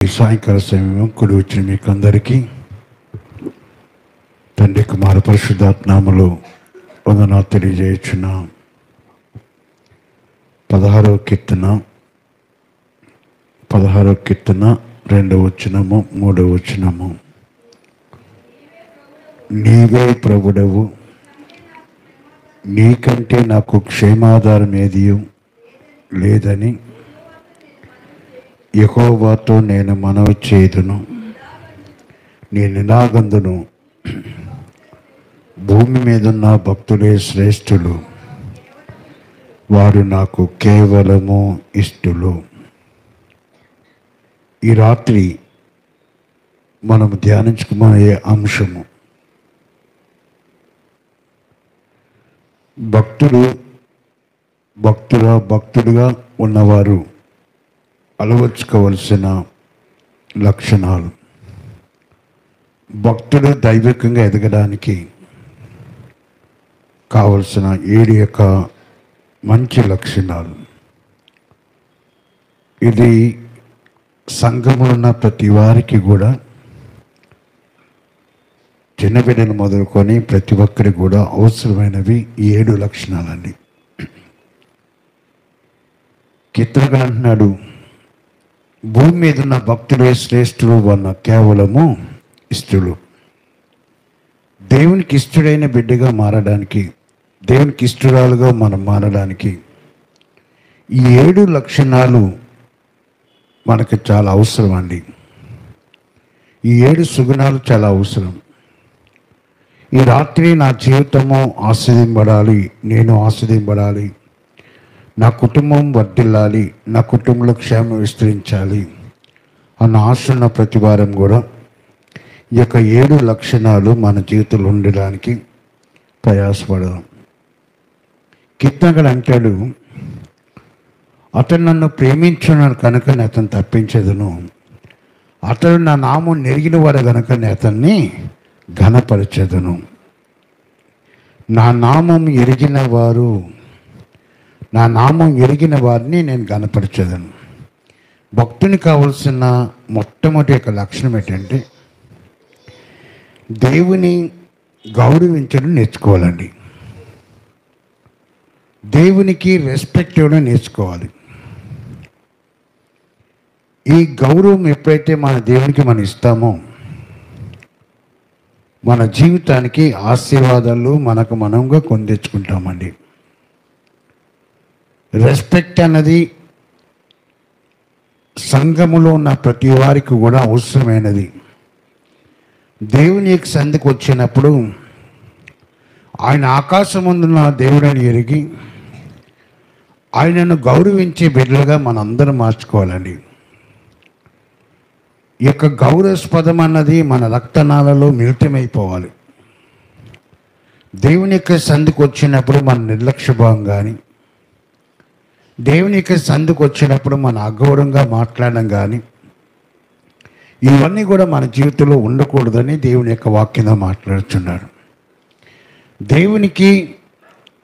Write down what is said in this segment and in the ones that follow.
ఈ సాయంకాల సమయం కూడి వచ్చిన మీకు అందరికీ తండ్రి కుమార పరిశుద్ధాత్మలో వందనాలు తెలియజేయుచున్న 16వ కీర్తన 2వ వచనము 3వ వచనము. నీవే ప్రభుడవు, నీకంటే నాకు క్షేమాధారం ఏది లేదని యెహోవాతో నేను మనవి చేయుదును. నేను ఇలాగందును, భూమి మీదున్న భక్తులే శ్రేష్ఠులు, వారు నాకు కేవలము ఇష్టలు. ఈ రాత్రి మనం ధ్యానించుకునే అంశము భక్తుడుగా ఉన్నవారు అలవర్చుకోవలసిన లక్షణాలు. భక్తుడు దైవికంగా ఎదగడానికి కావలసిన 7 యొక్క మంచి లక్షణాలు. ఇది సంఘములో ఉన్న ప్రతి వారికి కూడా, చిన్న బిడ్డలు మొదలుకొని ప్రతి ఒక్కరికి కూడా అవసరమైనవి 7 లక్షణాలండి. కీర్తనగా అంటున్నాడు, భూమి మీద ఉన్న భక్తులే శ్రేష్ఠులు, వన్న కేవలము ఇష్టలు. దేవునికి ఇష్టడైన బిడ్డగా మారడానికి, దేవునికి ఇష్టరాలుగా మనం మారడానికి ఈ 7 లక్షణాలు మనకు చాలా అవసరం అండి. ఈ 7 సుగుణాలు చాలా అవసరం. ఈ రాత్రి నా జీవితము ఆస్వాదింపడాలి, నేను ఆస్వాదింపడాలి, నా కుటుంబం వర్ధిల్లాలి, నా కుటుంబంలో క్షేమం విస్తరించాలి అన్న ఆశ ఉన్న ప్రతి వారం కూడా ఈ యొక్క 7 లక్షణాలు మన జీవితంలో ఉండడానికి ప్రయాసపడదాం. కీర్తనకారుడు అంటాడు, అతను నన్ను ప్రేమించున్నాడు కనుక నేను అతను తప్పించదును, అతడు నా నామం నెరిగిన వాడు కనుక నేను అతన్ని ఘనపరచదును. నా నామం ఎరిగిన వారిని నేను ఘనపరచదను. భక్తుని కావలసిన మొట్టమొదటి యొక్క లక్షణం ఏంటంటే దేవుని గౌరవించడం నేర్చుకోవాలండి. దేవునికి రెస్పెక్ట్ ఇవ్వడం నేర్చుకోవాలి. ఈ గౌరవం ఎప్పుడైతే మన దేవునికి మనం ఇస్తామో మన జీవితానికి ఆశీర్వాదాలు మనకు మనంగా కొని తెచ్చుకుంటామండి. రెస్పెక్ట్ అన్నది సంఘములో ఉన్న ప్రతి వారికి కూడా అవసరమైనది. దేవుని యొక్క సంధికి వచ్చినప్పుడు ఆయన ఆకాశమందున్న దేవుడని ఎరిగి ఆయనను గౌరవించే బిడ్డలుగా మనందరం మార్చుకోవాలండి. ఈ యొక్క గౌరవస్పదం అన్నది మన రక్తనాళాలలో మిళితమైపోవాలి. దేవుని యొక్క సంధికి వచ్చినప్పుడు మన నిర్లక్ష్యభావం కానీ, దేవుని యొక్క సంధికి వచ్చినప్పుడు మన అగౌరవంగా మాట్లాడడం కానీ, ఇవన్నీ కూడా మన జీవితంలో ఉండకూడదని దేవుని యొక్క వాక్యంలో మాట్లాడుతున్నారు. దేవునికి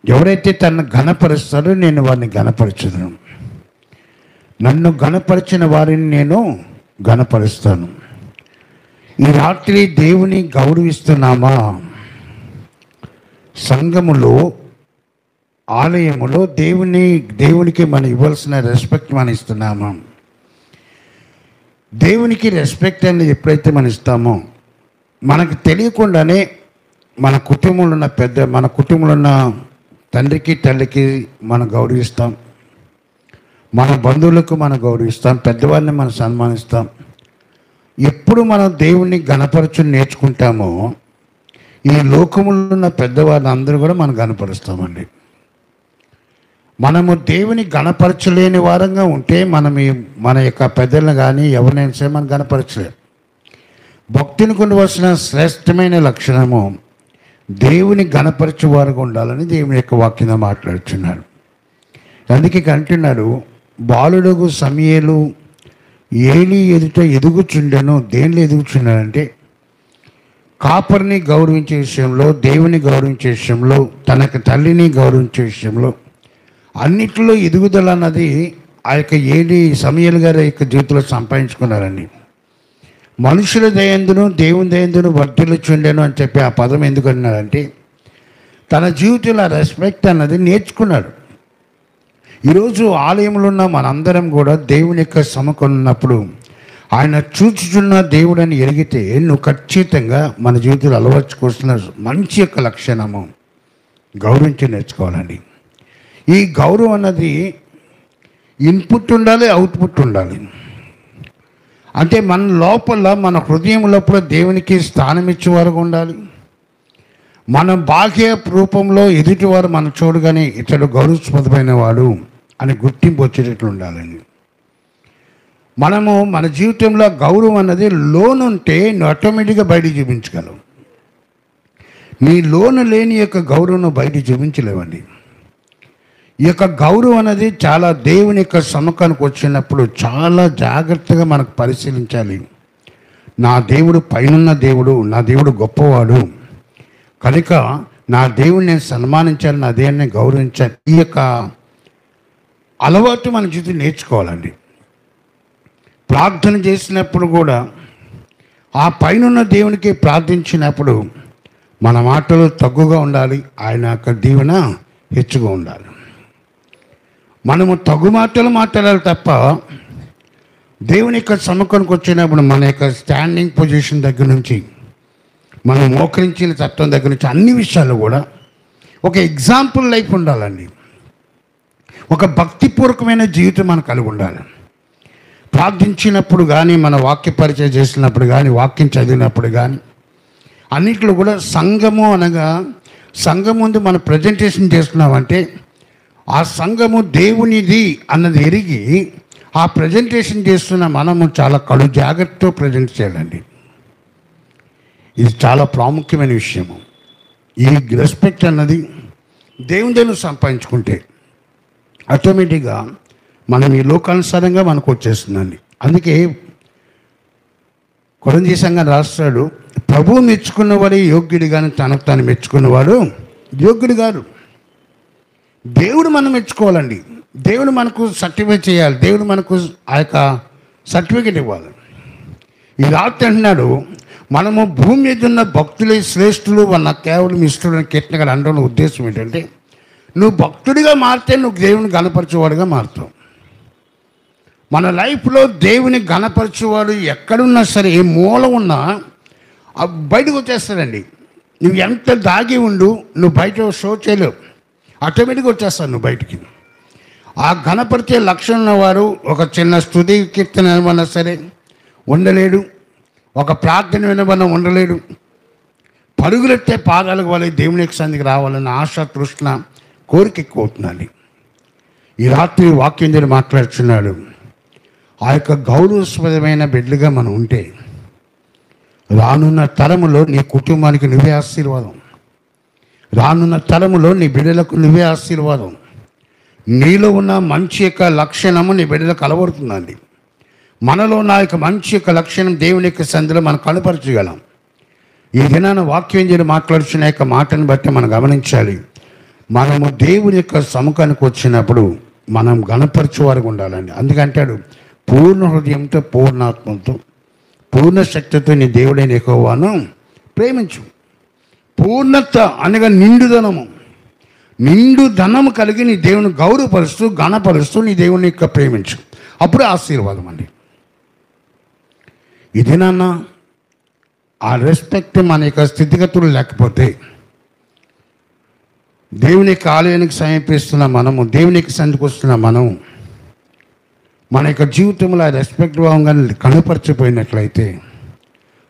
ఎవరైతే తనను ఘనపరుస్తారో నేను వారిని ఘనపరచుదును, నన్ను ఘనపరిచిన వారిని నేను ఘనపరుస్తాను. ఈ రాత్రి దేవుని గౌరవిస్తున్నామా? సంఘములో, ఆలయములో దేవునికి మనం ఇవ్వాల్సిన రెస్పెక్ట్ మనం ఇస్తున్నామా? దేవునికి రెస్పెక్ట్ అనేది ఎప్పుడైతే మనం ఇస్తామో మనకు తెలియకుండానే మన కుటుంబంలో ఉన్న తండ్రికి తల్లికి మనం గౌరవిస్తాం, మన బంధువులకు మనం గౌరవిస్తాం, పెద్దవారిని మనం సన్మానిస్తాం. ఎప్పుడు మనం దేవుణ్ణి ఘనపరచు నేర్చుకుంటామో ఈ లోకములో ఉన్న పెద్దవారిని అందరూ కూడా మనం ఘనపరుస్తామండి. మనము దేవుని ఘనపరచలేని వారంగా ఉంటే మన యొక్క పెద్దలను కానీ ఎవరినైనా సరే మనం ఘనపరచలేము. భక్తునికి ఉండవలసిన శ్రేష్టమైన లక్షణము దేవుని ఘనపరచు వారుగా ఉండాలని దేవుని యొక్క వాక్యంలో మాట్లాడుతున్నారు. అందుకే అంటున్నాడు, బాలుడగు సమూయేలు ఏలీ ఎదుట ఎదుగుచుండెను. దేనిలో ఎదుగుచున్నాడంటే కాపరిని గౌరవించే విషయంలో, దేవుని గౌరవించే విషయంలో, తనకు తల్లిని గౌరవించే విషయంలో, అన్నిటిలో ఎదుగుదల అన్నది ఆ యొక్క ఏలీ సమూయేలు గారి యొక్క జీవితంలో సంపాదించుకున్నారండి. మనుషుల దయందును దేవుని దయందును వర్ధిల్లుచుండెను అని చెప్పి ఆ పదం ఎందుకు అన్నాడంటే తన జీవితంలో రెస్పెక్ట్ అన్నది నేర్చుకున్నాడు. ఈరోజు ఆలయంలో ఉన్న మనందరం కూడా దేవుని యొక్క సముఖన్నప్పుడు ఆయన చూచుచున్న దేవుడని ఎరిగితే నువ్వు ఖచ్చితంగా మన జీవితంలో అలవర్చుకోవాల్సిన మంచి యొక్క లక్షణము గౌరవించి నేర్చుకోవాలండి. ఈ గౌరవం అన్నది ఇన్పుట్ ఉండాలి, అవుట్పుట్ ఉండాలి. అంటే మన లోపల, మన హృదయం లోపల దేవునికి స్థానం ఇచ్చేవారుగా ఉండాలి. మన బాహ్య రూపంలో ఎదుటివారు మన చూడగానే ఇతడు గౌరవస్పదమైన వాడు అని గుర్తింపు వచ్చేటట్లు ఉండాలండి. మనము మన జీవితంలో గౌరవం అన్నది లోన్ ఉంటే నువ్వు ఆటోమేటిక్గా బయటికి చూపించగలవు. నీ లోను లేని యొక్క గౌరవం బయటికి చూపించలేవండి. ఈ యొక్క గౌరవం అనేది చాలా దేవుని యొక్క సముఖానికి వచ్చినప్పుడు చాలా జాగ్రత్తగా మనకు పరిశీలించాలి. నా దేవుడు పైనున్న దేవుడు, నా దేవుడు గొప్పవాడు కనుక నా దేవుడిని నేను సన్మానించాలి, నా దేవుడిని గౌరవించాలి. ఈ యొక్క అలవాటు మన జీవితం నేర్చుకోవాలండి. ప్రార్థన చేసినప్పుడు కూడా ఆ పైనున్న దేవునికి ప్రార్థించినప్పుడు మన మాటలు తగ్గుగా ఉండాలి, ఆయన యొక్క దీవెన హెచ్చుగా ఉండాలి. మనము తగ్గు మాటలు మాట్లాడాలి తప్ప దేవుని యొక్క సముఖానికి వచ్చినప్పుడు మన యొక్క స్టాండింగ్ పొజిషన్ దగ్గర నుంచి, మనం మోకరించిన తత్వం దగ్గర నుంచి అన్ని విషయాలు కూడా ఒక ఎగ్జాంపుల్ లైఫ్ ఉండాలండి. ఒక భక్తిపూర్వకమైన జీవితం మనకు కలిగి ఉండాలి. ప్రార్థించినప్పుడు కానీ, మన వాక్య పరిచయం చేసినప్పుడు కానీ, వాక్యం చదివినప్పుడు కానీ అన్నింటిలో కూడా సంఘము అనగా సంఘం ముందు మనం ప్రజెంటేషన్ చేస్తున్నామంటే ఆ సంఘము దేవునిది అన్నది ఎరిగి ఆ ప్రజెంటేషన్ చేస్తున్న మనము చాలా కడు జాగ్రత్తతో ప్రజెంట్ చేయాలండి. ఇది చాలా ప్రాముఖ్యమైన విషయము. ఈ రెస్పెక్ట్ అన్నది దేవుని సంపాదించుకుంటే ఆటోమేటిక్గా మనం ఈ లోకానుసారంగా మనకు వచ్చేస్తుందండి. అందుకే కొరింథీ సంఘం రాస్తాడు, ప్రభువు మెచ్చుకున్నవాడే యోగ్యుడు కానీ తనకు తాను మెచ్చుకున్నవాడు యోగ్యుడు గారు. దేవుడు మనం మెచ్చుకోవాలండి. దేవుడు మనకు సర్టిఫికేట్ చేయాలి. దేవుడు మనకు ఆ యొక్క సర్టిఫికేట్ ఇవ్వాలి. ఈ రాత్రి అంటున్నాడు, మనము భూమి మీద ఉన్న భక్తులే శ్రేష్ఠులు వాళ్ళ కేవలం ఇష్టం కెట్టిన అనడంలో ఉద్దేశం ఏంటంటే నువ్వు భక్తుడిగా మారితే నువ్వు దేవుని గణపరిచేవాడుగా మారుతావు. మన లైఫ్లో దేవుని గణపరిచేవాడు ఎక్కడున్నా సరే, ఏ మూల ఉన్నా బయటకు వచ్చేస్తాడండి. నువ్వు ఎంత దాగి ఉండు, నువ్వు బయట షో చేయలేవు, ఆటోమేటిక్గా వచ్చేస్తావు నువ్వు బయటికి. ఆ గణపరిచే లక్షణం ఉన్నవారు ఒక చిన్న స్తుతి కీర్తన వినమన్నా సరే ఉండలేడు, ఒక ప్రార్థన వినమన్నా ఉండలేడు. పరుగులెత్తే పాదాలకు వాళ్ళకి దేవుని యొక్క సన్నిధికి రావాలన్న ఆశ, తృష్ణ, కోరిక ఎక్కువ అవుతుందండి. ఈ రాత్రి వాక్యం ద్వారా మాట్లాడుతున్నాడు. ఆ యొక్క గౌరవస్పదమైన బిడ్డలుగా మనం ఉంటే రానున్న తరములో నీ కుటుంబానికి నువ్వే ఆశీర్వాదం, రానున్న తరములో నీ బిడ్డలకు నువ్వే ఆశీర్వాదం. నీలో ఉన్న మంచి యొక్క లక్షణము నీ బిడ్డలకు అలవడుతుందండి. మనలో నా యొక్క మంచి యొక్క లక్షణం దేవుని యొక్క సంధిలో మనం కనపరచగలం. ఈ దినాన వాక్యం చేసి మాట్లాడుతున్న యొక్క మాటను బట్టి మనం గమనించాలి. మనము దేవుని యొక్క సముఖానికి వచ్చినప్పుడు మనం గణపరచువారుగా ఉండాలండి. అందుకంటాడు, పూర్ణ హృదయంతో, పూర్ణాత్మతో, పూర్ణ శక్తితో నీ దేవుడైన యెహోవాను ప్రేమించు. పూర్ణత అనగా నిండుదనము, నిండు ధనము కలిగి నీ దేవుని గౌరవపరుస్తూ గణపరుస్తూ నీ దేవుని యొక్క ప్రేమించు. అప్పుడు ఆశీర్వాదం అండి. ఇదేనన్నా ఆ రెస్పెక్ట్ మన యొక్క స్థితిగతులు లేకపోతే దేవుని యొక్క ఆలయానికి సమీపిస్తున్న మనము, దేవునికి సన్నిధికి వస్తున్న మనము మన యొక్క జీవితంలో ఆ రెస్పెక్ట్ భావంగా కనపరచిపోయినట్లయితే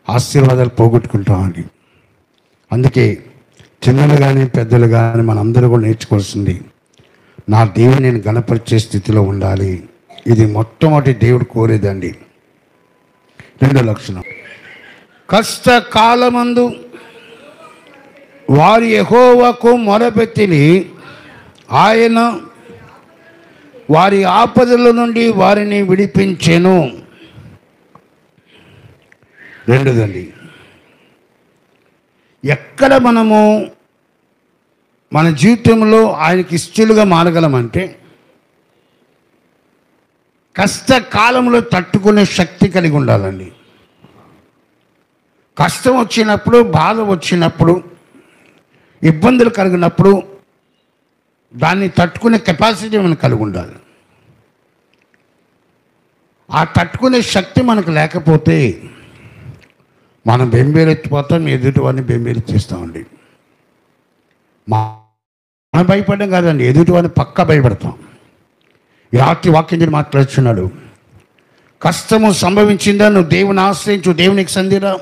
ఆశీర్వాదాలు పోగొట్టుకుంటామండి. అందుకే చిన్నలు కానీ పెద్దలు కానీ మనందరూ కూడా నేర్చుకోవాల్సింది, నా దేవుని నేను గణపరిచే స్థితిలో ఉండాలి. ఇది మొట్టమొదటి దేవుడు కోరేదండి. రెండో లక్షణం, కష్టకాలమందు వారి యెహోవాకు మొరపెట్టిని ఆయన వారి ఆపదల నుండి వారిని విడిపించెను. రెండోదండి, ఎక్కడ మనము మన జీవితంలో ఆయనకి ఇష్టలుగా మారగలమంటే కష్టకాలంలో తట్టుకునే శక్తి కలిగి ఉండాలండి. కష్టం వచ్చినప్పుడు, బాధ వచ్చినప్పుడు, ఇబ్బందులు కలిగినప్పుడు దాన్ని తట్టుకునే కెపాసిటీ మనకు కలిగి ఉండాలి. ఆ తట్టుకునే శక్తి మనకు లేకపోతే మనం బెంబేలెత్తిపోతాం, ఎదుటివాడిని బెంబేలెత్తిస్తామండి. మనం భయపడడం కాదండి, ఎదుటివాడిని పక్కా భయపడతాం. ఈ రాత్రి వాక్యం మాట్లాడుతున్నాడు. కష్టము సంభవించిందా, నువ్వు దేవుని ఆశ్రయించు, దేవునికి సంధిరా,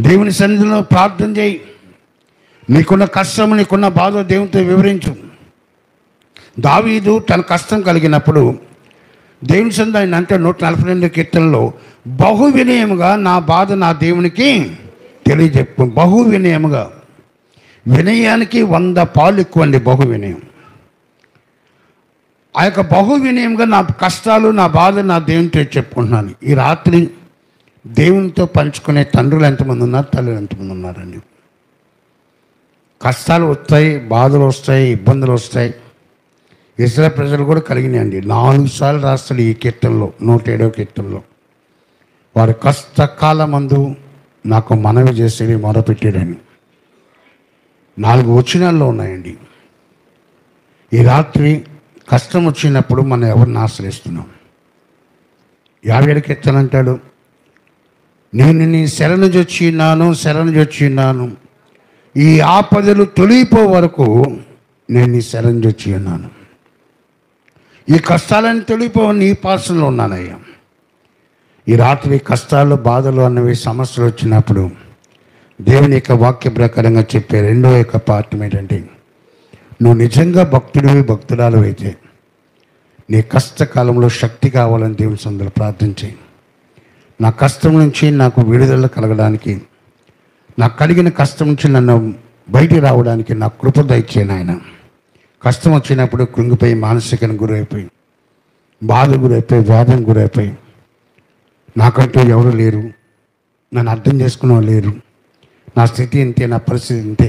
దేవుని సన్నిధిలో ప్రార్థన చేయి. నీకున్న కష్టము, నీకున్న బాధ దేవునితో వివరించు. దావీదు తన కష్టం కలిగినప్పుడు దేవుని సన్నిధి ఆయన అంటే 142 కీర్తనలో బహు వినయముగా నా బాధ నా దేవునికి తెలియజెప్పు. బహు వినయముగా, వినయానికి 100 పాలు ఎక్కువ అండి బహు వినయం. ఆ యొక్క బహు వినయంగా నా కష్టాలు, నా బాధ నా దేవునితో చెప్పుకుంటున్నాను. ఈ రాత్రి దేవునితో పంచుకునే తండ్రులు ఎంతమంది ఉన్నారు, తల్లులు ఎంతమంది ఉన్నారండి? కష్టాలు వస్తాయి, బాధలు వస్తాయి, ఇబ్బందులు వస్తాయి. ఇస్రాయేల్ ప్రజలు కూడా కలిగినాయండి. 4 సార్లు రాస్తాడు ఈ కీర్తనలో, 107వ కీర్తనలో. వారి కష్టకాలమందు నాకు మనవి చేసేది మొరపెట్టాడని 4 వచనాల్లో ఉన్నాయండి. ఈ రాత్రి కష్టం వచ్చినప్పుడు మనం ఎవరిని ఆశ్రయిస్తున్నాం? 50 కీర్తన అంటాడు, నేను నీ శరణు జొచ్చిన్నాను, ఈ ఆపదలు తొలిపో వరకు నేను నీ శరణు జొచ్చి ఉన్నాను. ఈ కష్టాలను తొలిపో నీ పార్శ్వంలో ఉన్నానయ్యా. ఈ రాత్రి కష్టాలు, బాధలు అన్నవి సమస్యలు వచ్చినప్పుడు దేవుని యొక్క వాక్య ప్రకారంగా చెప్పే రెండో యొక్క పాఠం ఏంటంటే, నువ్వు నిజంగా భక్తురాలు అయితే నీ కష్టకాలంలో శక్తి కావాలని దేవుని సన్నిధిలో ప్రార్థించి, నా కష్టం నుంచి నాకు విడుదల కలగడానికి, నాకు కలిగిన కష్టం నుంచి నన్ను బయటికి రావడానికి నా కృప దయచేయను ఆయన. కష్టం వచ్చినప్పుడు కృంగిపోయి, మానసికానికి గురైపోయి, బాధ గురైపోయి, వేదన గురైపోయి, నాకంటూ ఎవరు లేరు, నన్ను అర్థం చేసుకునే లేరు, నా స్థితి ఇంతే, నా పరిస్థితి ఇంతే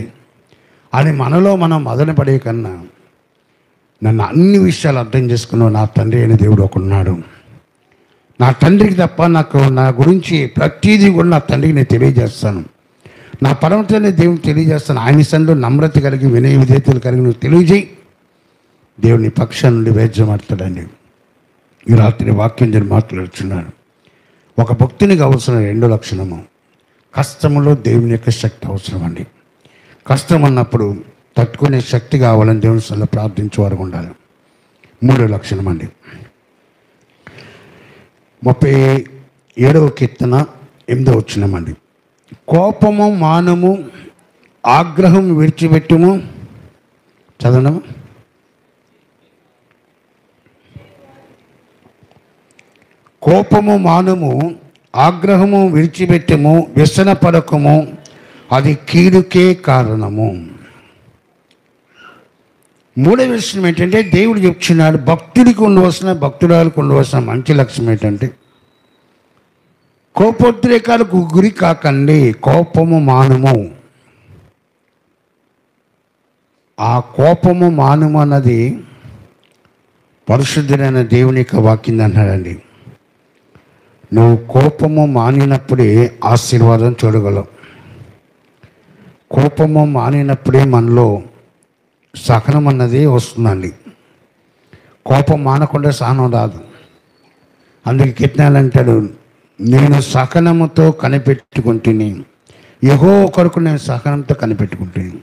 అని మనలో మనం మదన పడే కన్నా, నన్ను అన్ని విషయాలు అర్థం చేసుకున్న నా తండ్రి అయిన దేవుడు ఒకడున్నాడు. నా తండ్రికి తప్ప నాకు నా గురించి ప్రతిదీ కూడా నా తండ్రికి నేను తెలియజేస్తాను. నా పరమతని దేవుని తెలియజేస్తాను. ఆయన సన్నిధిలో నమ్రత కలిగి, వినయ విధేయతలు కలిగి నువ్వు తెలియజేయి. దేవుని పక్షం నుండి వేద్యమాడతాడండి. ఈ రాత్రి వాక్యం మాట్లాడుతున్నాడు. ఒక భక్తునికి అవసరం 2 లక్షణము. కష్టములో దేవుని యొక్క శక్తి అవసరం అండి. కష్టం అన్నప్పుడు తట్టుకునే శక్తి కావాలని దేవుని సన్నిధిలో ప్రార్థించేవారు ఉండాలి. 3 లక్షణం అండి. 37వ కీర్తన 8వ వచనమండి. కోపము మానము, ఆగ్రహం విడిచిపెట్టుము. చదవము. కోపము మానము, ఆగ్రహము విడిచిపెట్టుము, వ్యసనపడకము, అది కీడుకే కారణము. 3వ విషయం ఏంటంటే, దేవుడు చెప్తున్నాడు భక్తుడికి ఉండవలసిన, భక్తురాలకు ఉండవలసిన మంచి లక్ష్యం ఏంటంటే, కోపోద్రేకాలకు గురి కాకండి, కోపము మానము. ఆ కోపము మానము అన్నది పరిశుద్ధుడైన దేవుని యొక్క వాక్యం అన్నాడండి. నువ్వు కోపము మానినప్పుడే ఆశీర్వాదం చూడగలవు. కోపము మానినప్పుడే మనలో సహనం అన్నది వస్తుందండి. కోపం మానకుండా సహనం రాదు. అందుకే కీర్తనలు అంటాడు, నేను సహనముతో కనిపెట్టుకుంటుని, యెహోవా కొరకు నేను సహనంతో కనిపెట్టుకుంటుని.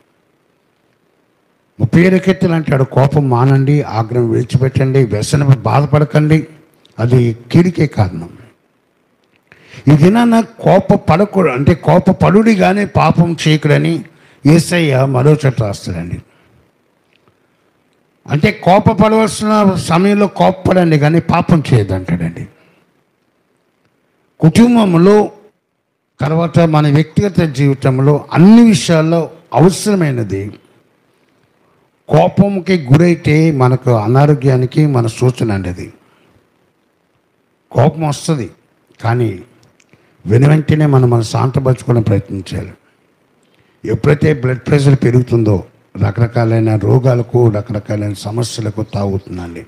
37 కీర్తనలు అంటాడు, కోపం మానండి, ఆగ్రహం విడిచిపెట్టండి, వ్యసన బాధపడకండి, అది కీడికే కారణం. ఈ దినాన కోపపడకూడదు అంటే కోపపడుడి కానీ పాపం చేయకుడని యేసయ్య మరో చోట రాస్తాడండి. అంటే కోపపడవలసిన సమయంలో కోపపడండి కానీ పాపం చేయదంటాడండి. కుటుంబంలో, తర్వాత మన వ్యక్తిగత జీవితంలో అన్ని విషయాల్లో అవసరమైనది కోపంకి గురైతే మనకు అనారోగ్యానికి మన సూచన అండి. అది కోపం వస్తుంది కానీ వెంటనే మనం శాంతపరచుకోవడం ప్రయత్నించాలి. ఎప్పుడైతే బ్లడ్ ప్రెషర్ పెరుగుతుందో రకరకాలైన రోగాలకు, రకరకాలైన సమస్యలకు తాగుతుందండి.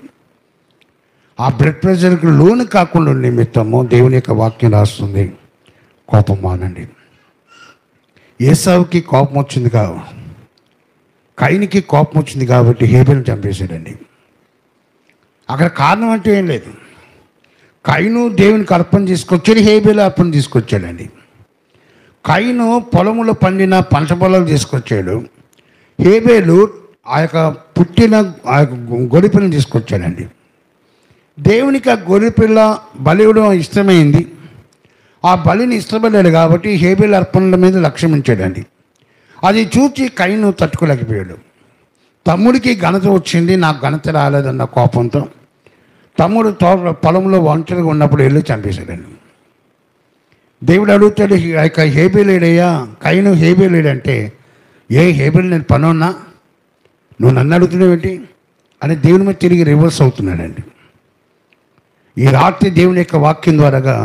ఆ బ్లడ్ ప్రెషర్కి లోను కాకుండా నిమిత్తము దేవుని యొక్క వాక్యం రాస్తుంది, కోపం మానండి. ఏసావుకి కోపం వచ్చింది కావు, కయీనుకి కోపం వచ్చింది కాబట్టి హేబెల్ని చంపేశాడండి. అక్కడ కారణం అంటే ఏం లేదు. కయీను దేవునికి అర్పణ తీసుకొచ్చాడు, హేబెలు అర్పణ తీసుకొచ్చాడండి. కయీను పొలములో పండిన పంట పొలాలు తీసుకొచ్చాడు, హేబెలు ఆ యొక్క పుట్టిన ఆ యొక్క గొర్రెపిల్లని తీసుకొచ్చాడండి. దేవునికి ఆ గొర్రెపిల్ల బలి ఇవ్వడం ఇష్టమైంది. ఆ బలిని ఇష్టపడ్డాడు కాబట్టి హేబెలు అర్పణల మీద లక్ష్యం ఉంచాడండి. అది చూచి కయీను తట్టుకోలేకపోయాడు. తమ్ముడికి ఘనత వచ్చింది, నాకు ఘనత రాలేదన్న కోపంతో తమ్ముడు పొలంలో ఒంటరిగా ఉన్నప్పుడు వెళ్ళి చంపేశాడండి. దేవుడు అడుగుతాడు, ఆ యొక్క హేబెలేడయ్యా, కయీను హేబెలేడంటే, ఏ హేబెలు నేను పనున్నా నువ్వు నన్ను అడుగుతున్నావు ఏంటి అని దేవుని మీద తిరిగి రివర్స్ అవుతున్నాడండి. ఈ రాత్రి దేవుని యొక్క వాక్యం ద్వారాగా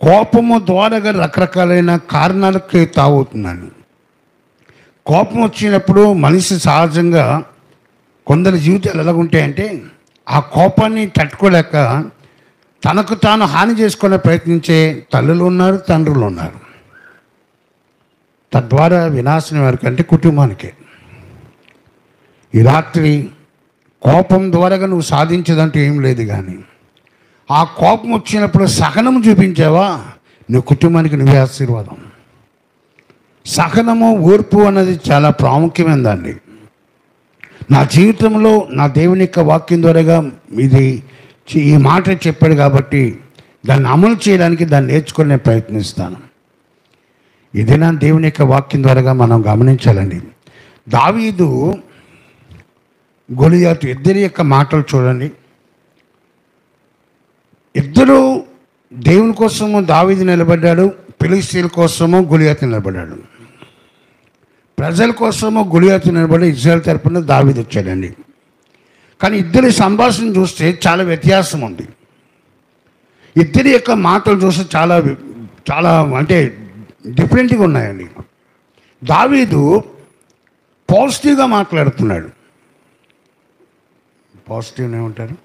కోపము ద్వారాగా రకరకాలైన కారణాలకి తావుతున్నాను. కోపం వచ్చినప్పుడు మనిషి సహజంగా కొందరి జీవితాలు ఎలాగుంటాయంటే, ఆ కోపాన్ని తట్టుకోలేక తనకు తాను హాని చేసుకునే ప్రయత్నించే తల్లులు ఉన్నారు, తండ్రులు ఉన్నారు. తద్వారా వినాశనం ఎవరికంటే కుటుంబానికే. ఈ రాత్రి కోపం ద్వారాగా నువ్వు సాధించదంటూ ఏం లేదు, కానీ ఆ కోపం వచ్చినప్పుడు సహనం చూపించావా, నువ్వు కుటుంబానికి నువ్వే ఆశీర్వాదం. సహనము, ఓర్పు అన్నది చాలా ప్రాముఖ్యమైనదండి. నా జీవితంలో నా దేవుని యొక్క వాక్యం ద్వారాగా ఈ మాట చెప్పాడు కాబట్టి దాన్ని అమలు చేయడానికి, దాన్ని నేర్చుకునే ప్రయత్నిస్తాను. ఇది నా దేవుని యొక్క వాక్యం ద్వారాగా మనం గమనించాలండి. దావీదు గొలియాతు ఇద్దరి యొక్క మాటలు చూడండి. ఇద్దరు దేవుని కోసము దావీదు నిలబడ్డాడు, ఫిలిష్తీయుల కోసము గొలియాతు నిలబడ్డాడు. ప్రజల కోసము గొలియాతు నిలబడి ఇజ్రాయెల్ తరపున దావీదు వచ్చాడండి. కానీ ఇద్దరి సంభాషణ చూస్తే చాలా వ్యత్యాసం ఉంది. ఇద్దరి యొక్క మాటలు చూస్తే చాలా చాలా అంటే డిఫరెంట్గా ఉన్నాయండి. దావీదు పాజిటివ్గా మాట్లాడుతున్నాడు. పాజిటివ్ ఏమంటారు,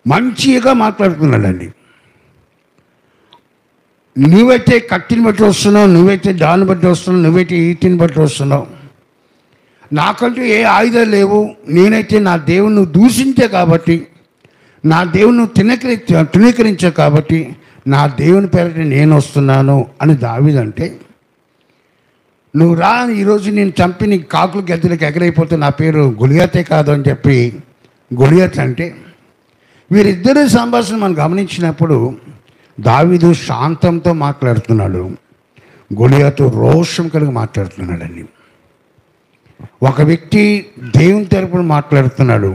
మంచిగా మాట్లాడుతున్నాడండి. నువ్వైతే కత్తిని బట్టి వస్తున్నావు, నువ్వైతే దాన్ని బట్టి వస్తున్నావు, నువ్వైతే ఈటిని బట్టి వస్తున్నావు, నాకంటూ ఏ ఆయుధాలు లేవు, నేనైతే నా దేవుని దూషించే కాబట్టి, నా దేవుని తృణీకరించే కాబట్టి నా దేవుని పేరిట నేను వస్తున్నాను అని దావీదంటే, నువ్వు రా, ఈరోజు నేను చంపి నీ కాకులు గద్దెలకు ఎగరైపోతే నా పేరు గొలియాతే కాదు అని చెప్పి గొలియాత్ అంటే, వీరిద్దరి సంభాషణ మనం గమనించినప్పుడు దావీదు శాంతంతో మాట్లాడుతున్నాడు, గొలియాతు రోషం కలిగి మాట్లాడుతున్నాడండి. ఒక వ్యక్తి దేవుని తరపున మాట్లాడుతున్నాడు,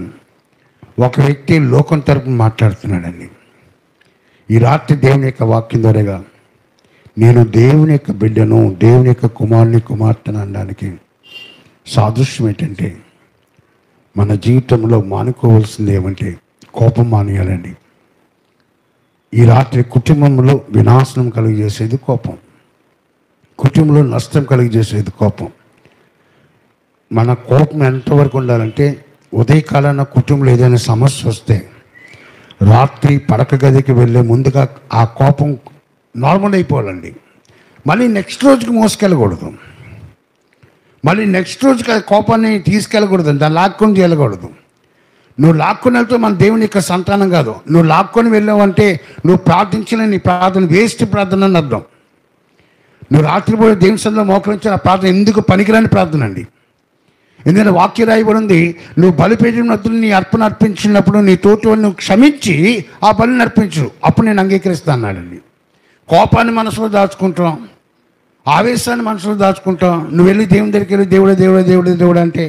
ఒక వ్యక్తి లోకం తరపున మాట్లాడుతున్నాడండి. ఈ రాత్రి దేవుని యొక్క వాక్యం ద్వారాగా నేను దేవుని యొక్క బిడ్డను, దేవుని యొక్క కుమారుని, కుమార్తెను అనడానికి సాదృశ్యం ఏంటంటే, మన జీవితంలో మానుకోవాల్సింది ఏమంటే కోపం మానేయాలండి. ఈ రాత్రి కుటుంబంలో వినాశనం కలిగజేసేది కోపం, కుటుంబంలో నష్టం కలిగజేసేది కోపం. మన కోపం ఎంతవరకు ఉండాలంటే, ఉదయకాలాన కుటుంబంలో ఏదైనా సమస్య వస్తే రాత్రి పడక గదికి వెళ్ళే ముందుగా ఆ కోపం నార్మల్ అయిపోవాలండి. మళ్ళీ నెక్స్ట్ రోజుకి మోసుకెళ్ళకూడదు, మళ్ళీ నెక్స్ట్ రోజుకి ఆ కోపాన్ని తీసుకెళ్ళకూడదు, దాన్ని లాక్కొని చేయకూడదు. నువ్వు లాక్కొని వెళ్తే మన దేవుని యొక్క సంతానం కాదు. నువ్వు లాక్కొని వెళ్ళావంటే నువ్వు ప్రార్థించిన నీ ప్రార్థన వేస్ట్ ప్రార్థన అని అర్థం. నువ్వు రాత్రిపూట దేవుని సన్నిధిలో మోకరించిన ఆ ప్రార్థన ఎందుకు పనికిరాని ప్రార్థన అండి. ఎందుకంటే వాక్య రాయబడింది, నువ్వు బలిపీఠం వద్ద నీ అర్పణ అర్పించినప్పుడు నీ తోటి నువ్వు క్షమించి ఆ బలిని అర్పించు, అప్పుడు నేను అంగీకరిస్తాను అన్నాడండి. కోపాన్ని మనసులో దాచుకుంటాం, ఆవేశాన్ని మనసులో దాచుకుంటాం. నువ్వు వెళ్ళి దేవుని దగ్గరికి వెళ్ళి దేవుడే దేవుడే దేవుడే దేవుడు అంటే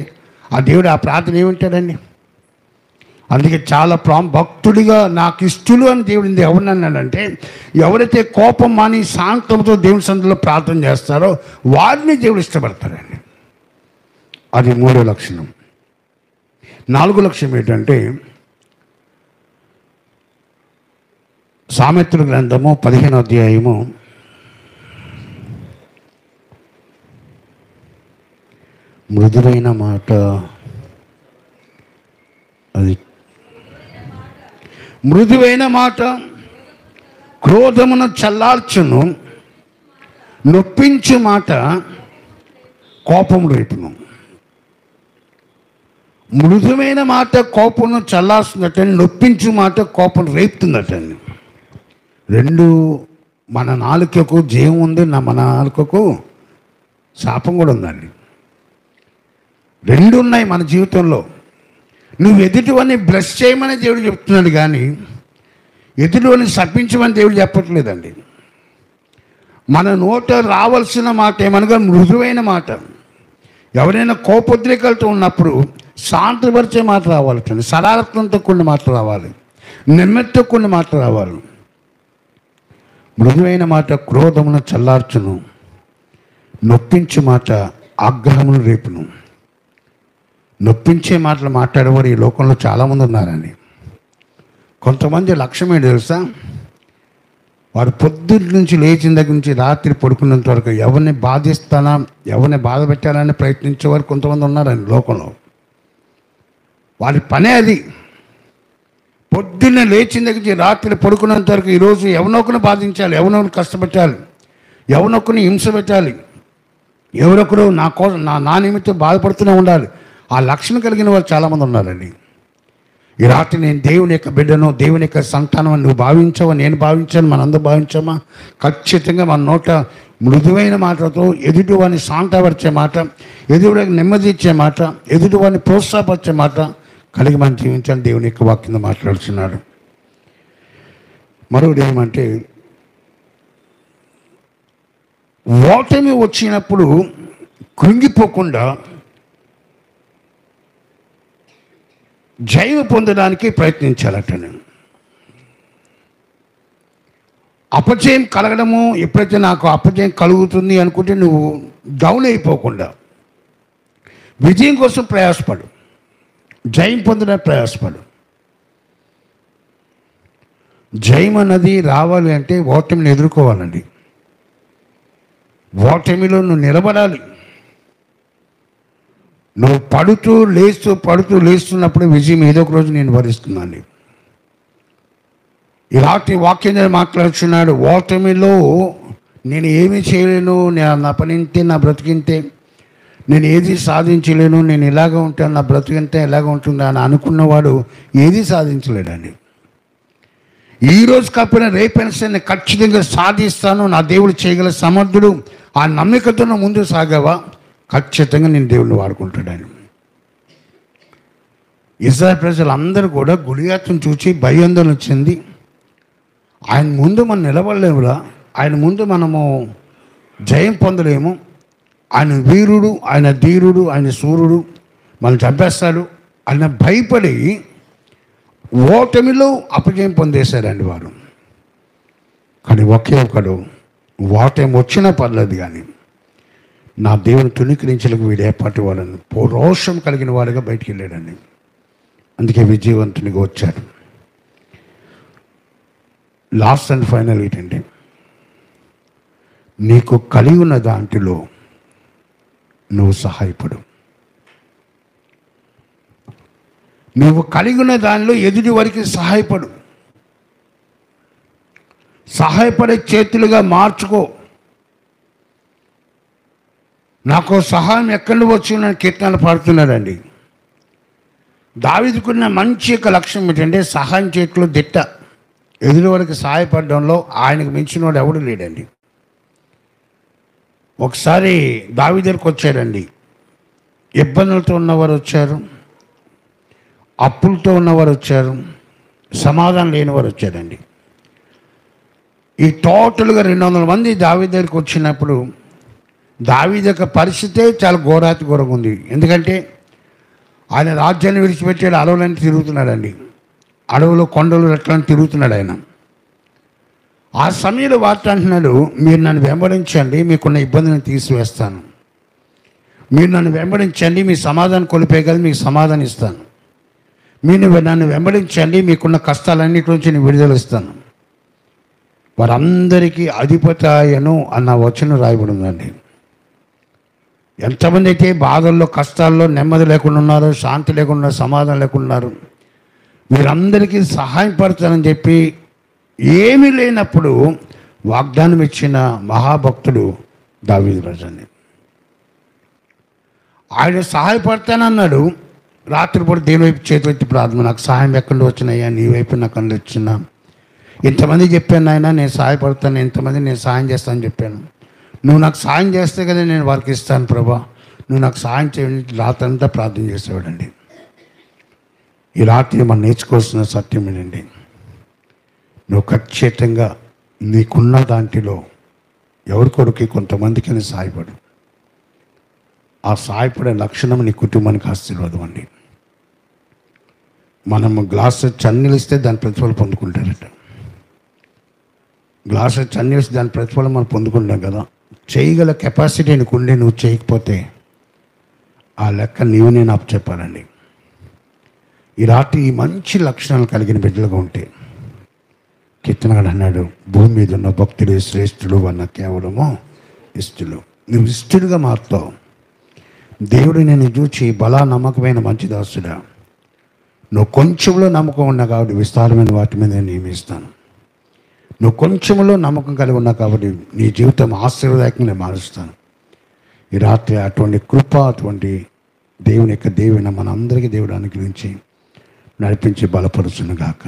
ఆ దేవుడు ఆ ప్రార్థన ఏమింటాడండి. అందుకే చాలా భక్తుడిగా నాకు ఇష్టలు అని దేవుడు ఎవరినన్నాడంటే, ఎవరైతే కోపం మాని శాంతంతో దేవుని సన్నిధిలో ప్రార్థన చేస్తారో వారిని దేవుడు ఇష్టపడతాడండి. అది 3వ లక్షణం. 4వ లక్షణం ఏంటంటే, సామెతల గ్రంథము 15వ అధ్యాయము 'మృదువైన మాట' అది మృదువైన మాట క్రోధమును చల్లార్చును, నొప్పించు మాట కోపం రేపును. మృదువైన మాట కోపమును చల్లార్చున్నట్టండి, నొప్పించు మాట కోపం రేపుతుందటండి. రెండు, మన నాలుకకు జయం ఉంది, మన నాలుకకు శాపం కూడా ఉందండి. రెండు ఉన్నాయి మన జీవితంలో. నువ్వు ఎదుటివన్నీ బ్లెస్ చేయమని దేవుడు చెప్తున్నాడు, కానీ ఎదుటివన్నీ శపించమని దేవుడు చెప్పట్లేదండి. మన నోట రావాల్సిన మాట ఏమనగా మృదువైన మాట. ఎవరైనా కోపోద్రేకాలతో ఉన్నప్పుడు శాంతపరిచే మాట రావాలండి, సరళత్వంతో కొన్ని మాటలు రావాలి, నెమ్మదితో కొన్ని మాటలు రావాలి. మృదువైన మాట క్రోధమును చల్లార్చును, నొప్పించే మాట ఆగ్రహమును రేపును. నొప్పించే మాటలు మాట్లాడేవారు ఈ లోకంలో చాలామంది ఉన్నారండి. కొంతమంది లక్ష్యం ఏంటి తెలుసా? వారు పొద్దున్న నుంచి లేచిన దగ్గర నుంచి రాత్రి పడుకున్నంత వరకు ఎవరిని బాధిస్తానా, ఎవరిని బాధ పెట్టాలని ప్రయత్నించేవారు కొంతమంది ఉన్నారండి లోకంలో. వారి పనే అది. పొద్దున్న లేచిన దగ్గర నుంచి రాత్రి పడుకున్నంత వరకు ఈరోజు ఎవనొకరిని బాధించాలి, ఎవనొకరిని కష్టపెట్టాలి, ఎవనొకరిని హింస పెట్టాలి, ఎవరొకరు నా కోసం నా నిమిత్తం బాధపడుతూనే ఉండాలి. ఆ లక్షణం కలిగిన వాళ్ళు చాలామంది ఉన్నారండి. ఈ రాత్రి నేను దేవుని యొక్క బిడ్డను, దేవుని యొక్క సంతానం నువ్వు భావించావా, నేను భావించాను, మనందరూ భావించామా? ఖచ్చితంగా మన నోట మృదువైన మాటలతో ఎదుటివాడిని శాంతపరిచే మాట, ఎదుటివాడికి నెమ్మది ఇచ్చే మాట, ఎదుటివాడిని ప్రోత్సాహపరిచే మాట కలిగి మనం జీవించాలని దేవుని యొక్క వాక్యంలో మాట్లాడుతున్నాడు. మరొకటి ఏమంటే, ఓటమి వచ్చినప్పుడు కృంగిపోకుండా జయం పొందడానికి ప్రయత్నించాలట. అపజయం కలగడము, ఎప్పుడైతే నాకు అపజయం కలుగుతుంది అనుకుంటే నువ్వు డౌన్ అయిపోకుండా విజయం కోసం ప్రయాసపడు, జయం పొందడానికి ప్రయాసపడు. జయం అన్నది రావాలి అంటే ఓటమిని ఎదుర్కోవాలండి. ఓటమిలో నువ్వు నిలబడాలి. నువ్వు పడుతూ లేస్తున్నప్పుడు విజయం ఏదో ఒక రోజు నేను వరిస్తున్నాను. ఇలాంటి వాక్యం మాట్లాడుతున్నాడు. ఓటమిలో నేను ఏమీ చేయలేను, నా పనింతే, నా బ్రతికింతే, నేను ఏది సాధించలేను, నేను ఇలాగ ఉంటాను, నా బ్రతికింతే ఎలాగ ఉంటుందా అని అనుకున్నవాడు ఏది సాధించలేడండి. ఈరోజు కాకపోయినా రేపైనా సరే నేను ఖచ్చితంగా సాధిస్తాను, నా దేవుడు చేయగల సమర్థుడు. ఆ నమ్మికతో ముందు సాగావా, ఖచ్చితంగా నేను దేవుడిని వాడుకుంటాడని. ఇశ్రాయేలు ప్రజలందరూ కూడా గొలియాతును చూసి భయాందోళన చెంది, ఆయన ముందు మనం నిలబడలేమురా, ఆయన ముందు మనము జయం పొందలేము, ఆయన వీరుడు, ఆయన ధీరుడు, ఆయన సూర్యుడు, మనం చంపేస్తాడు ఆయన భయపడి ఓటమిలో అపజయం పొందేశారండి వారు. కానీ ఒకే ఒకడు ఓటమి వచ్చినా పర్లేదు కానీ నా దేవుని తుణీకరించలకు వీడు ఏపాటి వాళ్ళని రోషం కలిగిన వాడుగా బయటికి వెళ్ళాడండి. అందుకే విజయవంతునిగా వచ్చాడు. లాస్ట్ అండ్ ఫైనల్ ఏంటంటే, నీకు కలిగి ఉన్న దాంట్లో నువ్వు సహాయపడు. నువ్వు కలిగి ఉన్న దానిలో ఎదుటి వారికి సహాయపడు. సహాయపడే చేతులుగా మార్చుకో. నాకు సహాయం ఎక్కడి నుంచి వచ్చిందని కీర్తనలు పాడుతున్నాడండి. దావీదుకున్న మంచి యొక్క లక్ష్యం ఏంటంటే సహాయం చేయట్లో దిట్ట. ఎదుటి వారికి సహాయపడడంలో ఆయనకు మించిన వాడు ఎవడు లేడండి. ఒకసారి దావీదు దగ్గరికి వచ్చాడండి. ఇబ్బందులతో ఉన్నవారు వచ్చారు, అప్పులతో ఉన్నవారు వచ్చారు, సమాధానం లేనివారు వచ్చారండి. ఈ టోటల్గా 200 మంది దావీదు దగ్గరికి వచ్చినప్పుడు దావీదు యొక్క పరిస్థితే చాలా ఘోరాతి ఘోరంగా ఉంది. ఎందుకంటే ఆయన రాజ్యాన్ని విడిచిపెట్టాడు, అడవులని తిరుగుతున్నాడండి. అడవులు, కొండలు, రెట్లని తిరుగుతున్నాడు ఆయన. ఆ సమయంలో వార్త అంటున్నాడు, మీరు నన్ను వెంబడించండి, మీకున్న ఇబ్బందిని తీసివేస్తాను. మీరు నన్ను వెంబడించండి, మీ సమాధానం కోల్పోయగలి మీకు సమాధానం ఇస్తాను. మీరు నన్ను వెంబడించండి, మీకున్న కష్టాలన్నిటి నుంచి నేను విడుదల ఇస్తాను. వారందరికీ అధిపతి ఆయను అన్న వచనం రాయబడి ఉందండి. ఎంతమంది అయితే బాధల్లో, కష్టాల్లో నెమ్మది లేకుండా ఉన్నారు, శాంతి లేకుండా, సమాధానం లేకుండా ఉన్నారు, వీరందరికీ సహాయం పడతానని చెప్పి ఏమీ లేనప్పుడు వాగ్దానం ఇచ్చిన మహాభక్తుడు దావీదు రాజండి. ఆయన సహాయపడతానన్నాడు. రాత్రిపూట దేవుని వైపు చేతులెత్తి ప్రార్థన, నాకు సహాయం ఎక్కడ వచ్చినాయా, నీ వైపు నాకు అందు వచ్చినా, ఇంతమంది చెప్పాను నాయన నేను సహాయపడతాను, ఇంతమంది నేను సహాయం చేస్తానని చెప్పాను, నువ్వు నాకు సహాయం చేస్తే కదా నేను వారికి ఇస్తాను ప్రభా, నువ్వు నాకు సహాయం చేయండి. రాత్రి అంతా ప్రార్థన చేసేవాడండి. ఈ రాత్రి మనం నేర్చుకోవాల్సిన సత్యం ఏంటండి, నువ్వు ఖచ్చితంగా నీకున్న దాంట్లో ఎవరి కొరకు కొంతమందికి సహాయపడు. ఆ సహాయపడే లక్షణం నీ కుటుంబానికి ఆశీర్వాదం అండి. మనము గ్లాసు చన్నీళ్ళు ఇస్తే దాని ప్రతిఫలం పొందుకుంటారట. గ్లాసు చన్నీళ్ళు ఇస్తే దాని ప్రతిఫలం మనం పొందుకుంటాం కదా. చేయగల కెపాసిటీ నీకు ఉండి నువ్వు చేయకపోతే ఆ లెక్క నీవు నేను చెప్పాలండి. ఈ రాత్రి ఈ మంచి లక్షణాలు కలిగిన బిడ్డలుగా ఉంటే, కీర్తనగాడు అన్నాడు, భూమి మీద ఉన్న భక్తుడు శ్రేష్ఠుడు అన్న కేవలము ఇష్టులు. నువ్వు ఇష్టుడుగా మారుతావు. దేవుడు నేను చూచి బలా నమ్మకమైన మంచి దాసుడా, నువ్వు కొంచెంలో నమ్మకం ఉన్నా కాబట్టి విస్తారమైన వాటి మీద నేను నియమిస్తాను. నువ్వు కొంచెంలో నమ్మకం కలిగి ఉన్నా కాబట్టి నీ జీవితం ఆశీర్వాదకంగా మారుస్తాను. ఈ రాత్రి అటువంటి కృప, అటువంటి దేవుని యొక్క దేవుని మనందరికీ దేవుడు అనుగ్రహించి నడిపించి బలపరుచునుగాక.